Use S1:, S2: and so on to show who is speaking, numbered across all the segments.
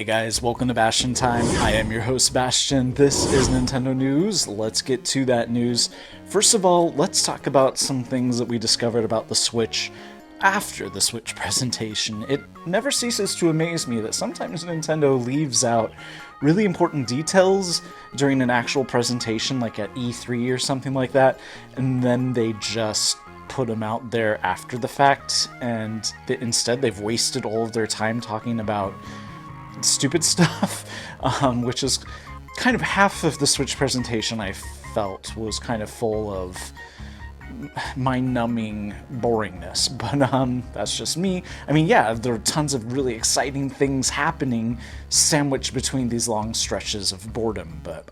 S1: Hey guys, welcome to Bastion Time. I am your host Bastion. This is Nintendo News. Let's get to that news. First of all, let's talk about some things that we discovered about the Switch after the Switch presentation. It never ceases to amaze me that sometimes Nintendo leaves out really important details during an actual presentation, like at E3 or something like that, and then they just put them out there after the fact, and instead they've wasted all of their time talking about stupid stuff, which is kind of half of the Switch presentation. I felt was kind of full of mind-numbing boringness, but that's just me. I mean, yeah, there are tons of really exciting things happening sandwiched between these long stretches of boredom, but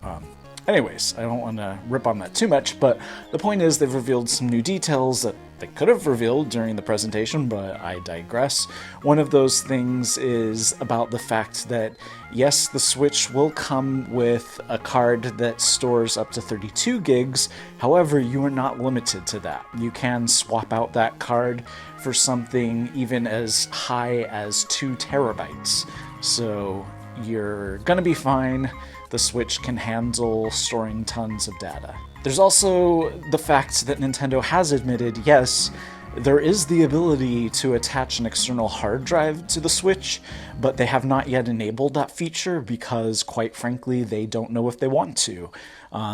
S1: anyways, I don't want to rip on that too much, but the point is they've revealed some new details that they could have revealed during the presentation, but I digress. One of those things is about the fact that, yes, the Switch will come with a card that stores up to 32 gigs, however, you are not limited to that. You can swap out that card for something even as high as 2 terabytes, so you're gonna be fine. The Switch can handle storing tons of data. There's also the fact that Nintendo has admitted, yes, there is the ability to attach an external hard drive to the Switch, but they have not yet enabled that feature because, quite frankly, they don't know if they want to.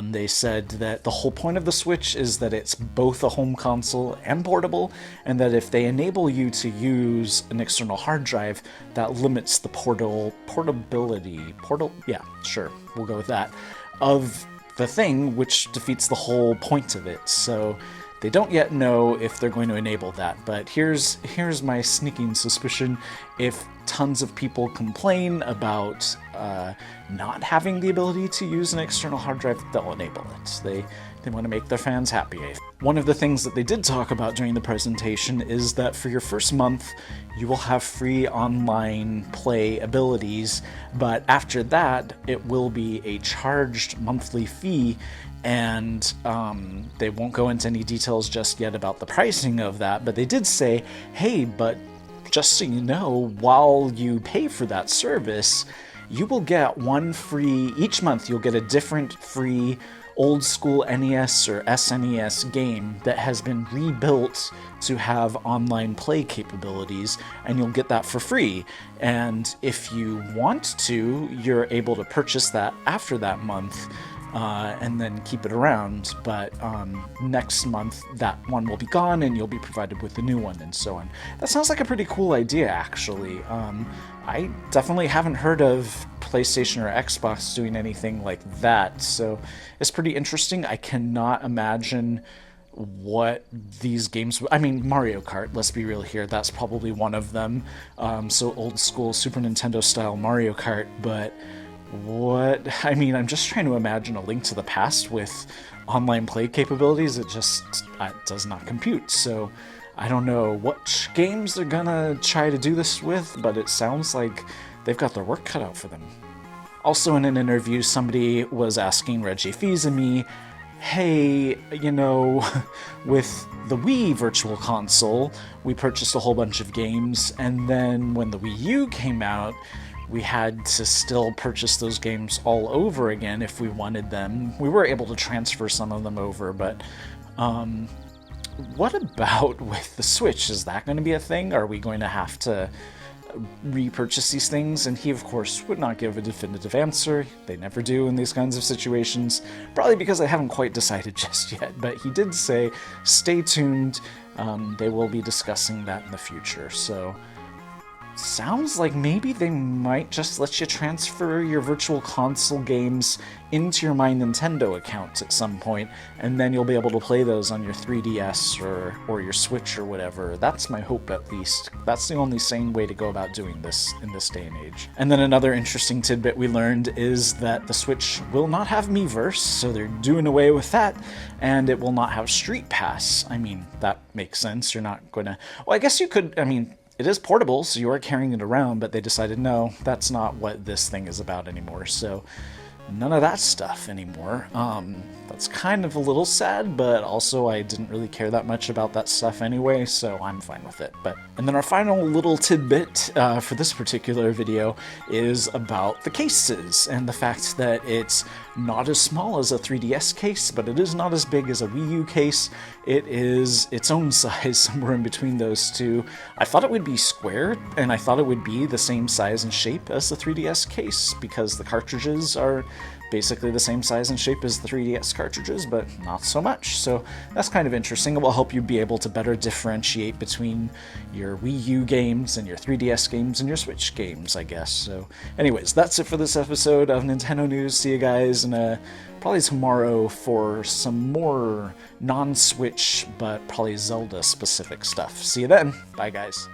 S1: They said that the whole point of the Switch is that it's both a home console and portable, and that if they enable you to use an external hard drive, that limits the portability, yeah, sure, we'll go with that, of the thing, which defeats the whole point of it. So they don't yet know if they're going to enable that, but here's my sneaking suspicion. If tons of people complain about not having the ability to use an external hard drive, they'll enable it. They want to make their fans happy. One of the things that they did talk about during the presentation is that for your first month, you will have free online play abilities, but after that, it will be a charged monthly fee, and they won't go into any details just yet about the pricing of that, but they did say, hey, but just so you know, while you pay for that service, you will get one free, each month you'll get a different free old school NES or SNES game that has been rebuilt to have online play capabilities, and you'll get that for free. And if you want to, you're able to purchase that after that month, and then keep it around, but next month that one will be gone and you'll be provided with a new one, and so on. That sounds like a pretty cool idea, actually. I definitely haven't heard of PlayStation or Xbox doing anything like that, so it's pretty interesting. I cannot imagine what these games... I mean, Mario Kart, let's be real here, that's probably one of them. So old school Super Nintendo style Mario Kart, but what... I mean, I'm just trying to imagine a Link to the Past with online play capabilities. It just does not compute, so I don't know what games they're gonna try to do this with, but it sounds like they've got their work cut out for them. Also, in an interview, somebody was asking Reggie Fils-Aimé, hey, you know, with the Wii Virtual Console, we purchased a whole bunch of games, and then when the Wii U came out, we had to still purchase those games all over again if we wanted them. We were able to transfer some of them over, but what about with the Switch? Is that going to be a thing? Are we going to have to repurchase these things? And he, of course, would not give a definitive answer. They never do in these kinds of situations, probably because they haven't quite decided just yet. But he did say, stay tuned. They will be discussing that in the future. So sounds like maybe they might just let you transfer your Virtual Console games into your My Nintendo account at some point, and then you'll be able to play those on your 3DS or your Switch or whatever. That's my hope, at least. That's the only sane way to go about doing this in this day and age. And then another interesting tidbit we learned is that the Switch will not have MIIVERSE, so they're doing away with that, and it will not have STREETPASS. I mean, that makes sense. You're not gonna... Well, I guess you could... I mean, it is portable, so you are carrying it around, but they decided, no, that's not what this thing is about anymore. So none of that stuff anymore. That's kind of a little sad, but also I didn't really care that much about that stuff anyway, so I'm fine with it. And then our final little tidbit for this particular video is about the cases, and the fact that it's not as small as a 3DS case, but it is not as big as a Wii U case. It is its own size, somewhere in between those two. I thought it would be square, and I thought it would be the same size and shape as the 3DS case, because the cartridges are basically the same size and shape as the 3DS cartridges, but not so much. So that's kind of interesting. It will help you be able to better differentiate between your Wii U games and your 3DS games and your Switch games, I guess. So anyways, that's it for this episode of Nintendo News. See you guys in probably tomorrow for some more non-Switch, but probably Zelda-specific stuff. See you then. Bye, guys.